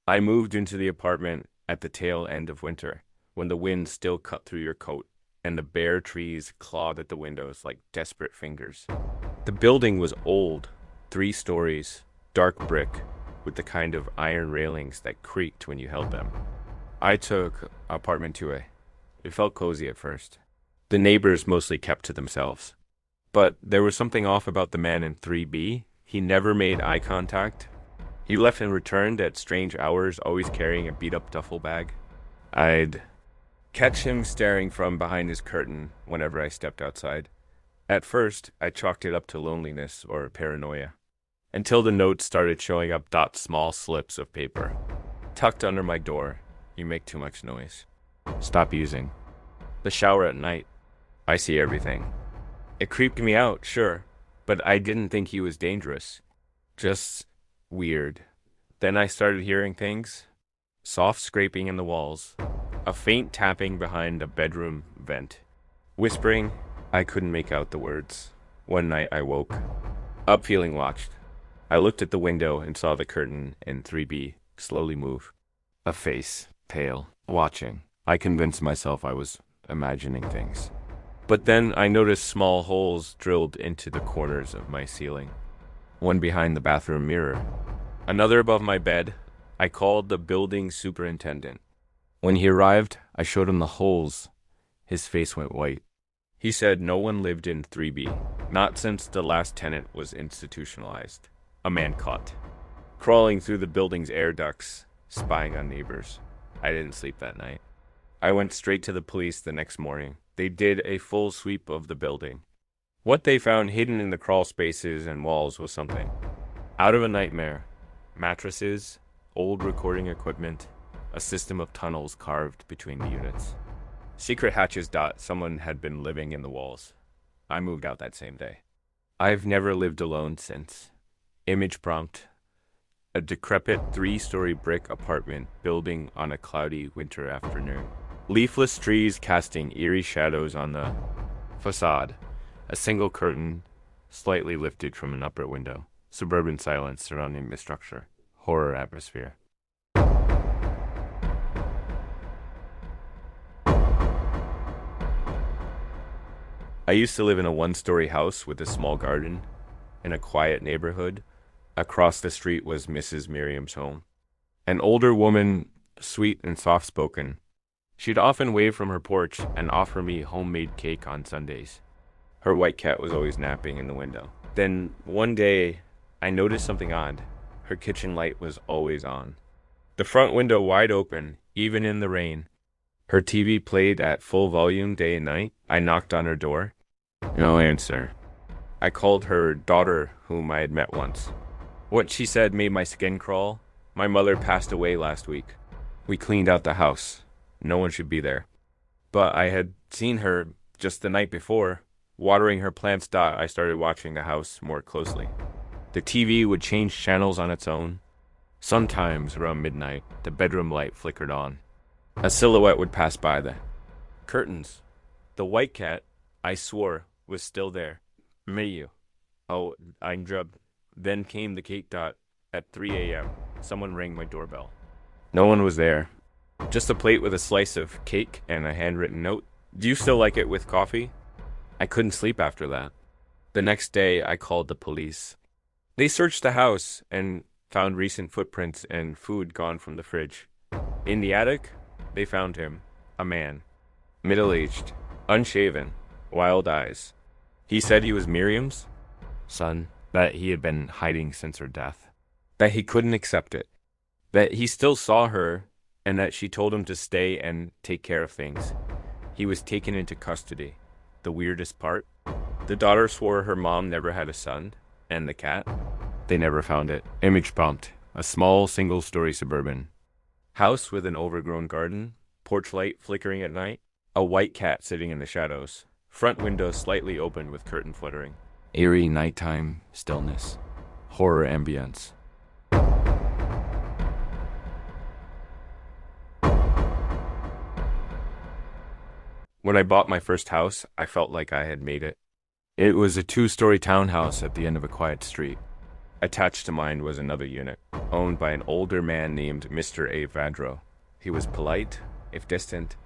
I moved into the apartment at the tail end of winter, when the wind still cut through your coat and the bare trees clawed at the windows like desperate fingers. The building was old, 3 stories, dark brick, with the kind of iron railings that creaked when you held them. I took apartment 2A. It felt cozy at first. The neighbors mostly kept to themselves. But there was something off about the man in 3B. He never made eye contact. He left and returned at strange hours, always carrying a beat-up duffel bag. I'd catch him staring from behind his curtain whenever I stepped outside. At first, I chalked it up to loneliness or paranoia, until the notes started showing up small slips of paper. Tucked under my door. You make too much noise. Stop using. The shower at night. I see everything. It creeped me out, sure, but I didn't think he was dangerous. Just weird. Then I started hearing things. Soft scraping in the walls. A faint tapping behind a bedroom vent. Whispering. I couldn't make out the words. One night I woke up feeling watched. I looked at the window and saw the curtain in 3B slowly move. A face, pale, watching. I convinced myself I was imagining things. But then I noticed small holes drilled into the corners of my ceiling. One behind the bathroom mirror. Another above my bed. I called the building superintendent. When he arrived, I showed him the holes. His face went white. He said no one lived in 3B, not since the last tenant was institutionalized. A man caught, crawling through the building's air ducts, spying on neighbors. I didn't sleep that night. I went straight to the police the next morning. They did a full sweep of the building. What they found hidden in the crawl spaces and walls was something out of a nightmare. Mattresses, old recording equipment, a system of tunnels carved between the units. Secret hatches. Someone had been living in the walls. I moved out that same day. I've never lived alone since. Image prompt. A decrepit 3-story brick apartment building on a cloudy winter afternoon. Leafless trees casting eerie shadows on the facade. A single curtain slightly lifted from an upper window. Suburban silence surrounding the structure. Horror atmosphere. I used to live in a 1-story house with a small garden in a quiet neighborhood. Across the street was Mrs. Miriam's home. An older woman, sweet and soft-spoken. She'd often wave from her porch and offer me homemade cake on Sundays. Her white cat was always napping in the window. Then one day, I noticed something odd. Her kitchen light was always on. The front window wide open, even in the rain. Her TV played at full volume day and night. I knocked on her door. No answer. I called her daughter, whom I had met once. What she said made my skin crawl. My mother passed away last week. We cleaned out the house. No one should be there. But I had seen her just the night before, watering her plants. I started watching the house more closely. The TV would change channels on its own. Sometimes around midnight, the bedroom light flickered on. A silhouette would pass by the curtains. The white cat, I swore, was still there. Mayu. Oh, I'm drubbed. Then came the cake. At 3 a.m., someone rang my doorbell. No one was there. Just a plate with a slice of cake and a handwritten note. Do you still like it with coffee? I couldn't sleep after that. The next day, I called the police. They searched the house and found recent footprints and food gone from the fridge. In the attic, they found him, a man, middle-aged, unshaven, wild eyes. He said he was Miriam's son, that he had been hiding since her death, that he couldn't accept it, that he still saw her, and that she told him to stay and take care of things. He was taken into custody. The weirdest part? The daughter swore her mom never had a son, and the cat? They never found it. Image prompt. A small single-story suburban house with an overgrown garden, porch light flickering at night, a white cat sitting in the shadows, front window slightly open with curtain fluttering. Eerie nighttime stillness. Horror ambience. When I bought my first house, I felt like I had made it. It was a 2-story townhouse at the end of a quiet street. Attached to mine was another unit, owned by an older man named Mr. A. Vadro. He was polite, if distant,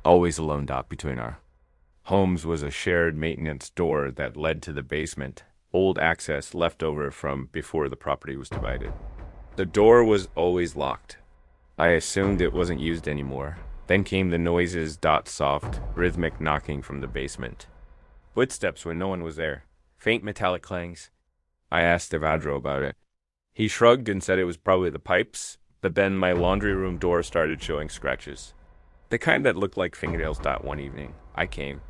always a lone dot between our homes. Was a shared maintenance door that led to the basement, old access left over from before the property was divided. The door was always locked. I assumed it wasn't used anymore. Then came the noises, soft, rhythmic knocking from the basement. Footsteps when no one was there. Faint metallic clangs. I asked Evadro about it. He shrugged and said it was probably the pipes, but then my laundry room door started showing scratches. The kind that looked like fingernails. One evening, I came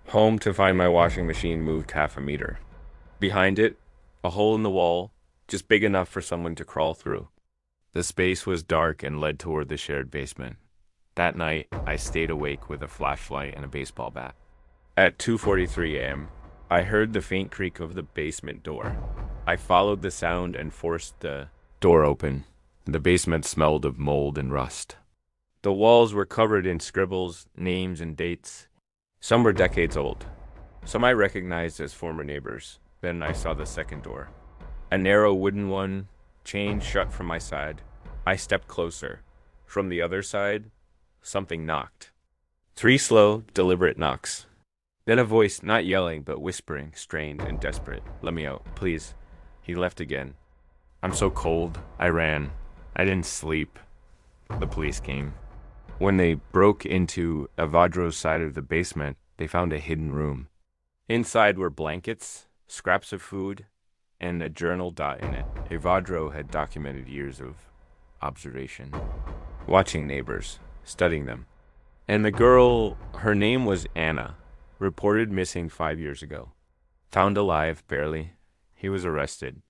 home to find my washing machine moved half a meter. Behind it, a hole in the wall, just big enough for someone to crawl through. The space was dark and led toward the shared basement. That night, I stayed awake with a flashlight and a baseball bat. At 2:43 a.m., I heard the faint creak of the basement door. I followed the sound and forced the door open. The basement smelled of mold and rust. The walls were covered in scribbles, names, and dates. Some were decades old. Some I recognized as former neighbors. Then I saw the second door. A narrow wooden one, chained shut from my side. I stepped closer. From the other side, something knocked. 3 slow, deliberate knocks. Then a voice, not yelling, but whispering, strained and desperate. "Let me out, please." He left again. I'm so cold. I ran. I didn't sleep. The police came. When they broke into Evadro's side of the basement, they found a hidden room. Inside were blankets, scraps of food, and a journal in it. Evadro had documented years of observation, watching neighbors, studying them. And the girl, her name was Anna, reported missing 5 years ago. Found alive, barely. He was arrested.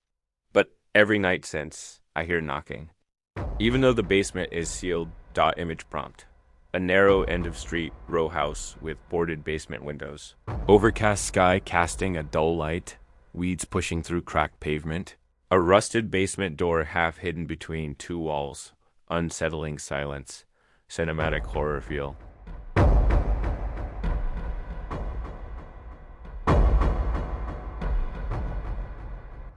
But every night since, I hear knocking. Even though the basement is sealed, image prompt. A narrow end-of-street row house with boarded basement windows. Overcast sky casting a dull light. Weeds pushing through cracked pavement. A rusted basement door half hidden between 2 walls. Unsettling silence. Cinematic horror feel.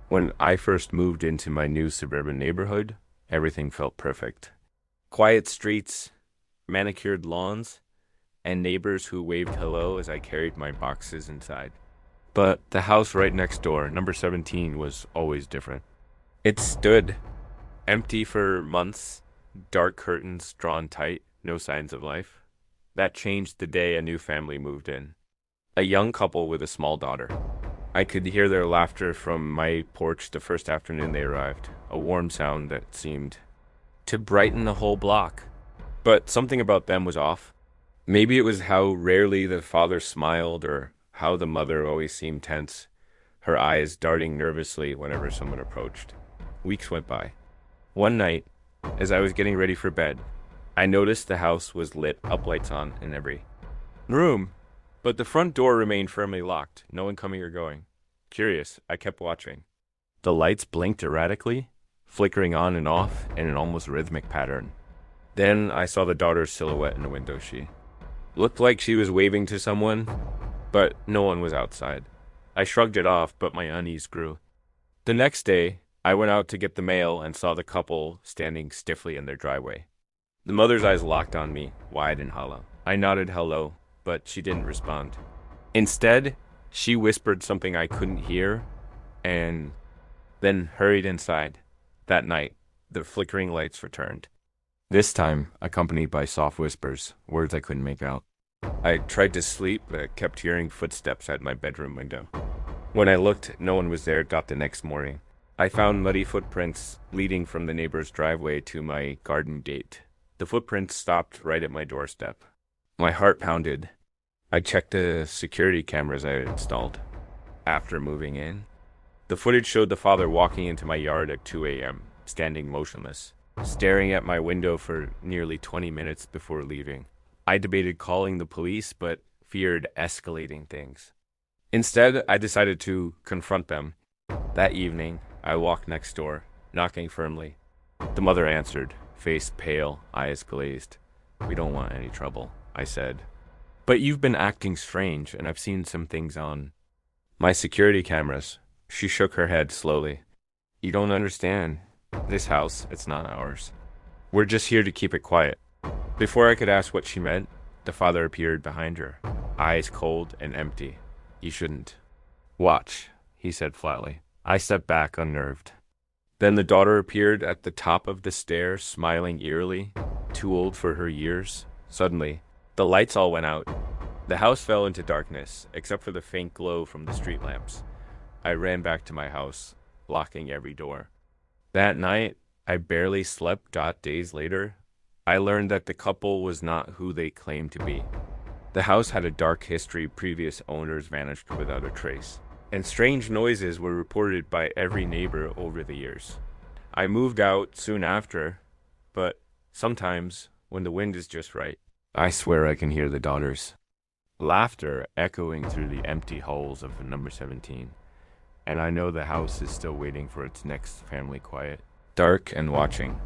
When I first moved into my new suburban neighborhood, everything felt perfect. Quiet streets, manicured lawns, and neighbors who waved hello as I carried my boxes inside. But the house right next door, number 17, was always different. It stood empty for months, dark curtains drawn tight, no signs of life. That changed the day a new family moved in. A young couple with a small daughter. I could hear their laughter from my porch the first afternoon they arrived, a warm sound that seemed to brighten the whole block. But something about them was off. Maybe it was how rarely the father smiled, or how the mother always seemed tense, her eyes darting nervously whenever someone approached. Weeks went by. One night, as I was getting ready for bed, I noticed the house was lit up, lights on in every room. But the front door remained firmly locked, no one coming or going. Curious, I kept watching. The lights blinked erratically, flickering on and off in an almost rhythmic pattern. Then I saw the daughter's silhouette in the window. She looked like she was waving to someone, but no one was outside. I shrugged it off, but my unease grew. The next day, I went out to get the mail and saw the couple standing stiffly in their driveway. The mother's eyes locked on me, wide and hollow. I nodded hello, but she didn't respond. Instead, she whispered something I couldn't hear, and then hurried inside. That night, the flickering lights returned. This time, accompanied by soft whispers, words I couldn't make out. I tried to sleep, but kept hearing footsteps at my bedroom window. When I looked, no one was there. The next morning, I found muddy footprints leading from the neighbor's driveway to my garden gate. The footprints stopped right at my doorstep. My heart pounded. I checked the security cameras I had installed after moving in. The footage showed the father walking into my yard at 2 a.m., standing motionless, staring at my window for nearly 20 minutes before leaving. I debated calling the police, but feared escalating things. Instead, I decided to confront them. That evening, I walked next door, knocking firmly. The mother answered, face pale, eyes glazed. "We don't want any trouble," I said. "But you've been acting strange, and I've seen some things on my security cameras." She shook her head slowly. You don't understand. This house, it's not ours. We're just here to keep it quiet. Before I could ask what she meant, the father appeared behind her, eyes cold and empty. You shouldn't. Watch, he said flatly. I stepped back, unnerved. Then the daughter appeared at the top of the stair, smiling eerily, too old for her years. Suddenly, the lights all went out. The house fell into darkness, except for the faint glow from the street lamps. I ran back to my house, locking every door. That night, I barely slept. Days later, I learned that the couple was not who they claimed to be. The house had a dark history, previous owners vanished without a trace, and strange noises were reported by every neighbor over the years. I moved out soon after, but sometimes, when the wind is just right, I swear I can hear the daughters' laughter echoing through the empty halls of number 17, and I know the house is still waiting for its next family quiet, dark and watching.